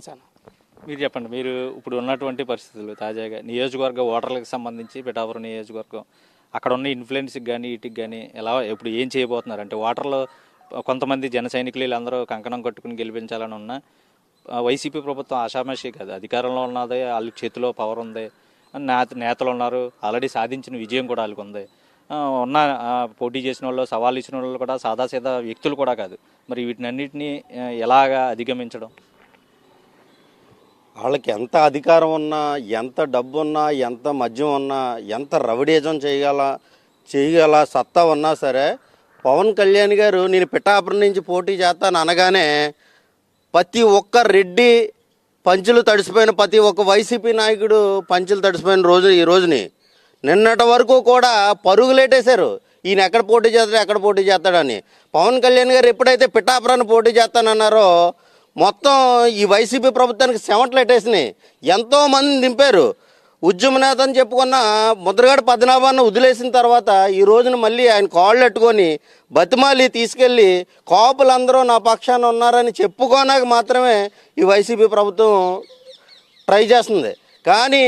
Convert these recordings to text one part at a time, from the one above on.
Sir మీరు చెప్పండి. మీరు ఇప్పుడు ఉన్నటువంటి పరిస్థితులు తాజాగా నియోజకవర్గ ఓటర్లకు సంబంధించి పిఠాపురం నియోజకవర్గం అక్కడ ఉన్న ఇన్ఫ్లుయెన్స్కి కానీ వీటికి కానీ ఎలా ఇప్పుడు ఏం చేయబోతున్నారు అంటే ఓటర్లు కొంతమంది జన సైనికులు వీళ్ళందరూ కంకణం కట్టుకుని గెలిపించాలని ఉన్న వైసీపీ ప్రభుత్వం ఆషామాషి కాదు, అధికారంలో ఉన్నదే, వాళ్ళ చేతిలో పవర్ ఉంది, నేతలు ఉన్నారు, ఆల్రెడీ సాధించిన విజయం కూడా వాళ్ళకి ఉంది. ఉన్న పోటీ చేసిన వాళ్ళు, సవాల్ ఇచ్చిన వాళ్ళు కూడా సాదాసీదా వ్యక్తులు కూడా కాదు. మరి వీటినన్నిటినీ ఎలాగా అధిగమించడం? వాళ్ళకి ఎంత అధికారం ఉన్నా, ఎంత డబ్బు ఉన్నా, ఎంత మద్యం ఉన్నా, ఎంత రవిడేజం చేయగల సత్తా ఉన్నా సరే, పవన్ కళ్యాణ్ గారు నేను పిఠాపురం నుంచి పోటీ చేస్తాను అనగానే ప్రతి ఒక్క రెడ్డి పంచులు తడిసిపోయిన, ప్రతి ఒక్క వైసీపీ నాయకుడు పంచులు తడిసిపోయిన రోజు ఈ రోజుని. నిన్నటి వరకు కూడా పరుగులేటేశారు, ఈయన ఎక్కడ పోటీ చేస్తాడు, ఎక్కడ పోటీ చేస్తాడని. పవన్ కళ్యాణ్ గారు ఎప్పుడైతే పిఠాపురాన్ని పోటీ చేస్తానన్నారో మొత్తం ఈ వైసీపీ ప్రభుత్వానికి చెమటలు ఎట్టేసినాయి. ఎంతోమంది దింపారు. ఉద్యమ నేత అని చెప్పుకున్న ముద్రగడ పద్మనాభాన్ని వదిలేసిన తర్వాత ఈ రోజున మళ్ళీ ఆయన కాళ్ళు ఎట్టుకొని బతిమాలి తీసుకెళ్ళి కాపులందరూ నా పక్షాన ఉన్నారని చెప్పుకోనాక మాత్రమే ఈ వైసీపీ ప్రభుత్వం ట్రై చేస్తుంది. కానీ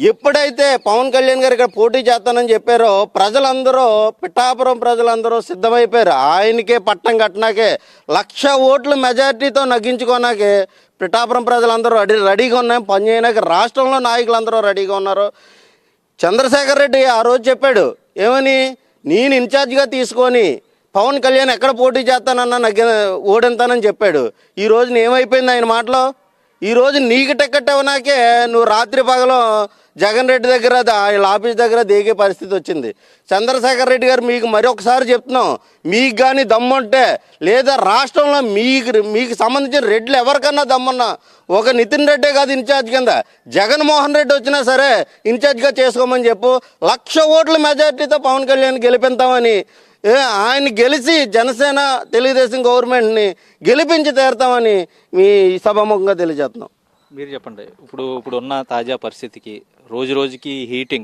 ఎప్పుడైతే పవన్ కళ్యాణ్ గారు ఇక్కడ పోటీ చేస్తానని చెప్పారో ప్రజలందరూ, పిఠాపురం ప్రజలందరూ సిద్ధమైపోయారు. ఆయనకే పట్టం కట్టినాకే 1,00,000 ఓట్ల మెజారిటీతో నగ్గించుకోనాకే పిఠాపురం ప్రజలందరూ రెడీగా ఉన్నాం. పని చేయడానికి రాష్ట్రంలో నాయకులందరూ రెడీగా ఉన్నారు. చంద్రశేఖర్ రెడ్డి ఆ రోజు చెప్పాడు ఏమని, నేను ఇన్ఛార్జిగా తీసుకొని పవన్ కళ్యాణ్ ఎక్కడ పోటీ చేస్తానన్నా ఓడింతానని చెప్పాడు. ఈ రోజున ఏమైపోయింది ఆయన మాటలో? ఈరోజు నీకు టికెట్ ఇవ్వనాకే నువ్వు రాత్రి పగలు జగన్ రెడ్డి దగ్గర వీళ్ళ ఆఫీస్ దగ్గర దిగే పరిస్థితి వచ్చింది. చంద్రశేఖర్ రెడ్డి గారు మీకు మరొకసారి చెప్తున్నాం, మీకు కానీ దమ్ముంటే లేదా రాష్ట్రంలో మీకు సంబంధించిన రెడ్లు ఎవరికన్నా దమ్మున్నా ఒక నితిన్ రెడ్డే కాదు ఇన్ఛార్జ్ కింద, జగన్మోహన్ రెడ్డి వచ్చినా సరే ఇన్ఛార్జ్గా చేసుకోమని చెప్పు. 1,00,000 ఓట్ల మెజార్టీతో పవన్ కళ్యాణ్ గెలిపిస్తామని, ఆయన గెలిచి జనసేన తెలుగుదేశం గవర్నమెంట్ని గెలిపించి తీరుతామని మీ సభాముఖంగా తెలియజేస్తున్నాం. మీరు చెప్పండి. ఇప్పుడు ఉన్న తాజా పరిస్థితికి రోజు రోజుకి హీట్ ఇంకా